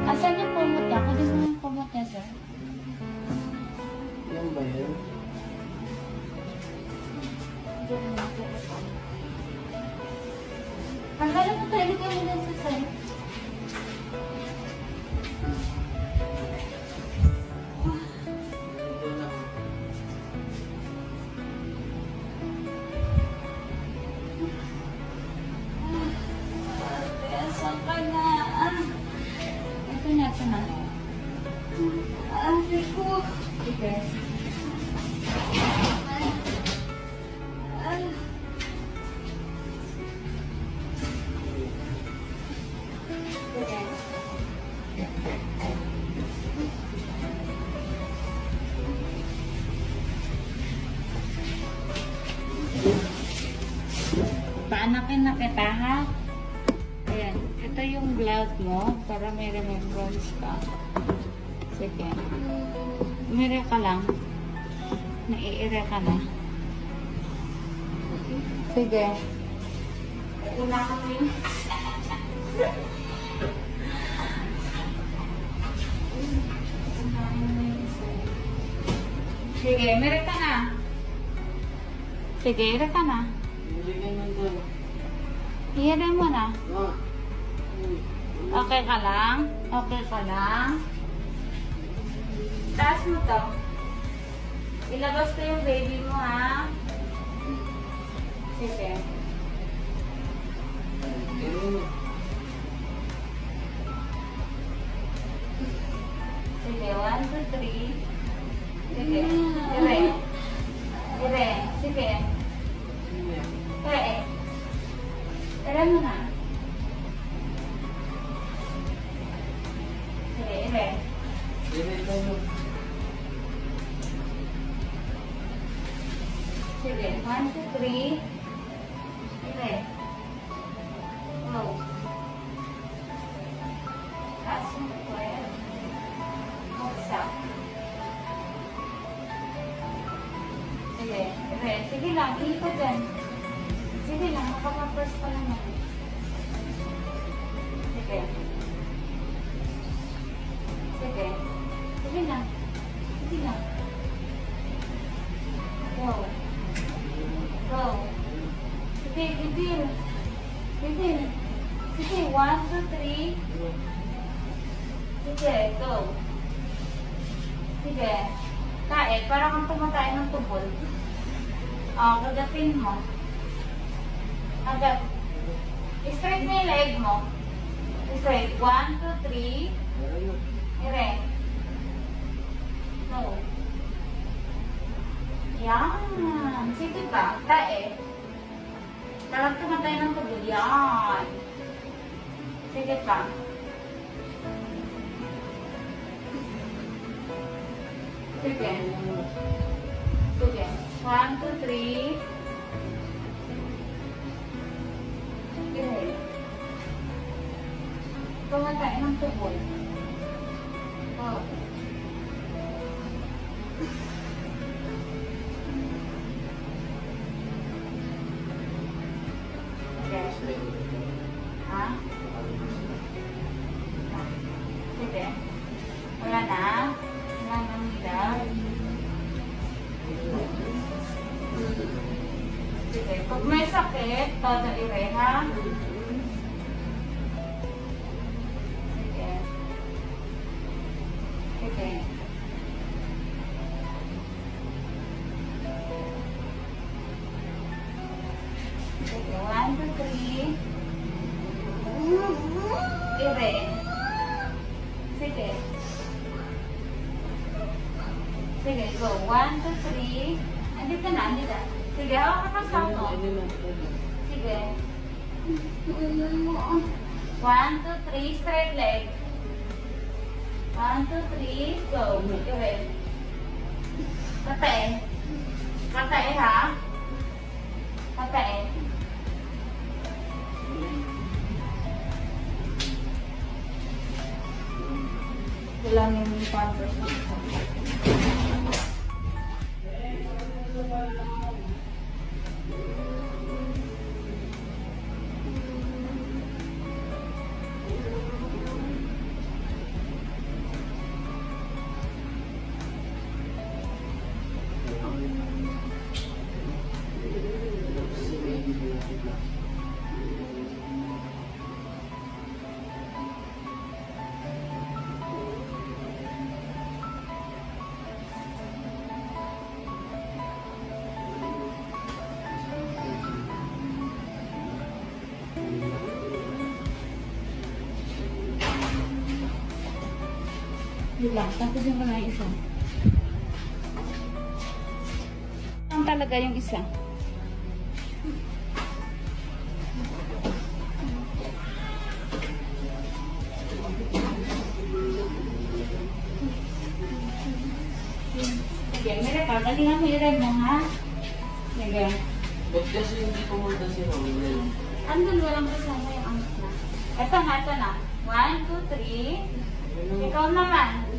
Asan yung kumot niya? Kunin mo yung kumot niya, sir. Yan ba yan? Tanggalin mo tayo, ilagay mo lang sa sir. Ito na. Asan ka na? Ito na, ito na. Ate ko. Sige. Paanakin na kita, ha? Ayan. Ito yung blood mo para may remembrance ka. Sige. Umire ka lang. Naiire ka na. Sige. Una kami. Sige, umire ka na. Sige, ire ka na. Nilagay mo doon. Iire mo na. Ah. Okay ka lang? Okay ka lang? Taas mo to. Ilabas ko yung baby mo, ha? Sige. Sige, 1, 2, 3. Sige. Dire. Dire. Sige. Dire. Dire mo na. Dire, dire. Sige, 1, 2, 3. Dire. Go. Taas mo po eh. Buksa. Sige, dire. Sige lang, iikot dyan. Sige lang, makapapers pa lang ako. Sige. Sige. Sige lang. Sige lang. Go. Go. Sige, bibir. Bibir. Sige, 1, 2, 3. Sige, go. Sige. Kae, para kang tumatay ng tubol. Kagapin mo. Agad. Straight mo yung leg mo. Straight. 1, 2, 3. Ire. No. Yan. Sige pa. Tae. Talag tumatay ng tubol. Yan. Sige pa. Sige. Sige. 1, 2, 3. Ire. Tumatay ng tubol. Oh. Okay. Ha? Sige. Wala na. Wala nang hilaw. Sige. Pag may sakit, todo ire, ha? Sige. Sige. Sige. 1, 2, 3. Ire. Sige. Sige, go. 1, 2, 3. Andito na, andito. Sige, hawak ka pa sa ako. Sige. 1, 2, 3. Straight leg. 1, 2, 3. Go. Ire. Patay. Patay, ha? Patay. Kulang yung pampers dito. Yun lang, tapos yung na yung isa. Ang talaga yung isa. Sige, Mira, galingan mo i-rev mo, ha? Sige. Ba't kasi hindi pumunta si Romel? Andun, walang kasama yung anak na. Ito na. 1, 2, 3. Ikaw naman.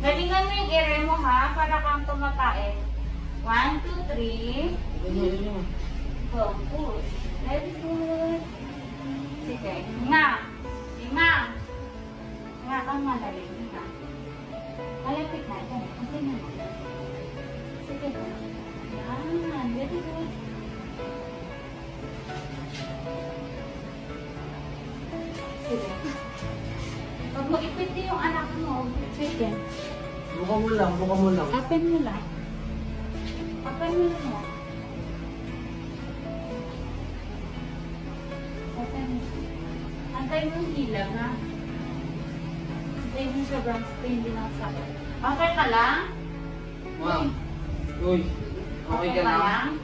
Galingan mo yung i-rev mo, ha? Para kang tumatae. 1, 2, 3. Ganyan yun. So, push. Very good. Sige. Nga. Nga. Nga kang madali. Nga. Malapit na. Okay na. Sige. Yan. Very good. Sige. Pag mag-ipit din yung anak mo, ipit yan. Buka mo lang. Open mo lang. Open mo lang. Antay mo yung hilang, ha? Antay mo siya brown screen, hindi na sakit. Okay ka lang? Ma'am. Uy. Okay ka lang?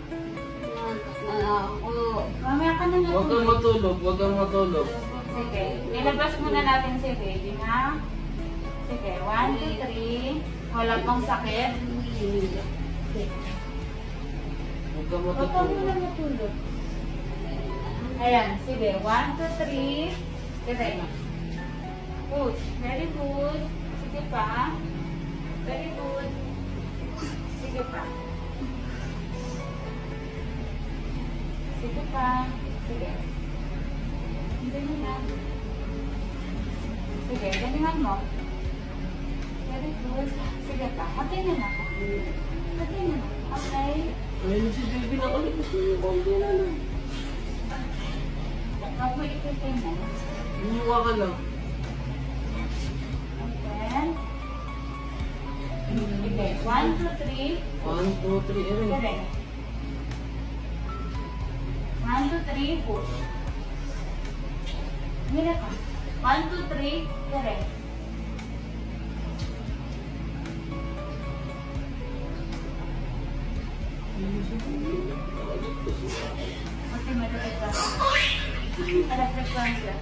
Mamaya ka na Huwag kang matulog. Sige, nilabas muna natin si baby, ha? Sige, 1, 2, 3. Wala pang sakit. Huwag kang Huwag ka muna matulog. Ayan, sige. 1, 2, 3. Dire. Push. Very good. Sige pa. Very good. Sige pa. Sige pa. Sige. Hindi mo na. Sige, galingan mo. Very good. Sige pa. Hati na na. Hati na na. Okay. Ayun si baby na ulit. Konti na lang. Huwag mo ikutin mo. Bumuka ka lang. And then, okay, 1, 2, 3. 1, 2, 3. Ayun. Correct. 1, 2, 3, push. Mira ka. 1, 2, 3, correct. Okay, madagdag ka. Madagdag ka siya.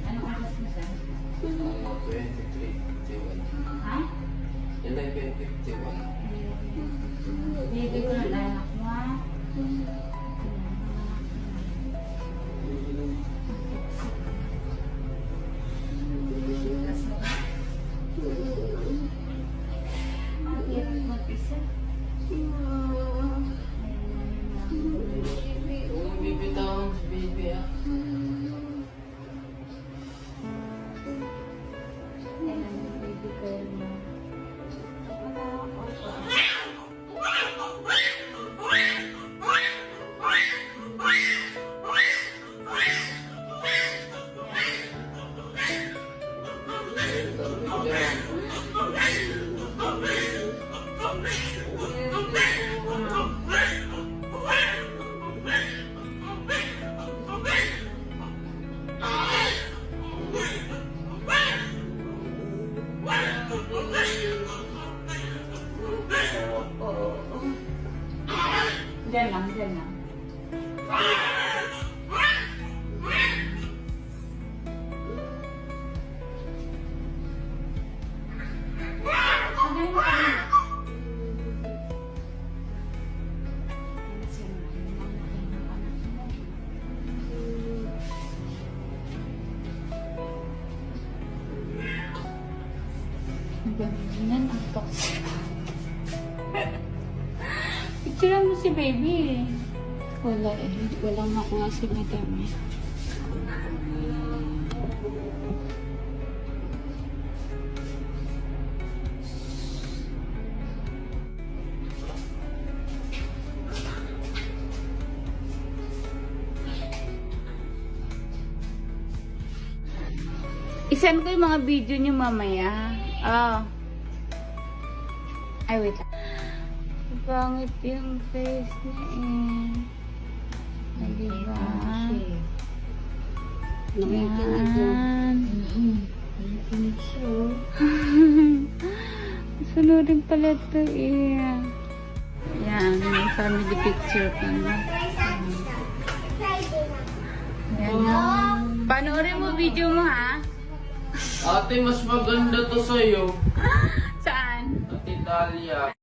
Anong oras mo siya? 23:51. Ha? 11:51. Bibig ko na anak mo, ha? Ang hirap mag-isa. Huwag bibitawan si baby ah. Ayan, baby girl mo. Diyan lang, diyan lang. Magaling ka rin. Ganyan ang toxic. Picture mo si baby eh. Wala eh. Walang makuha si madam eh. Isend ko yung mga video nyo mamaya. Oh. Ay, wait lang. Pangit yung face niya eh. Ay, diba? Nakikinig yun. Yan. Nakikinig siya. Sunurin pala ito eh. Yan, may family picture pa na. Yan. Panoorin mo video mo ha? Ate, mas maganda to sa'yo. Saan? Ate Talia.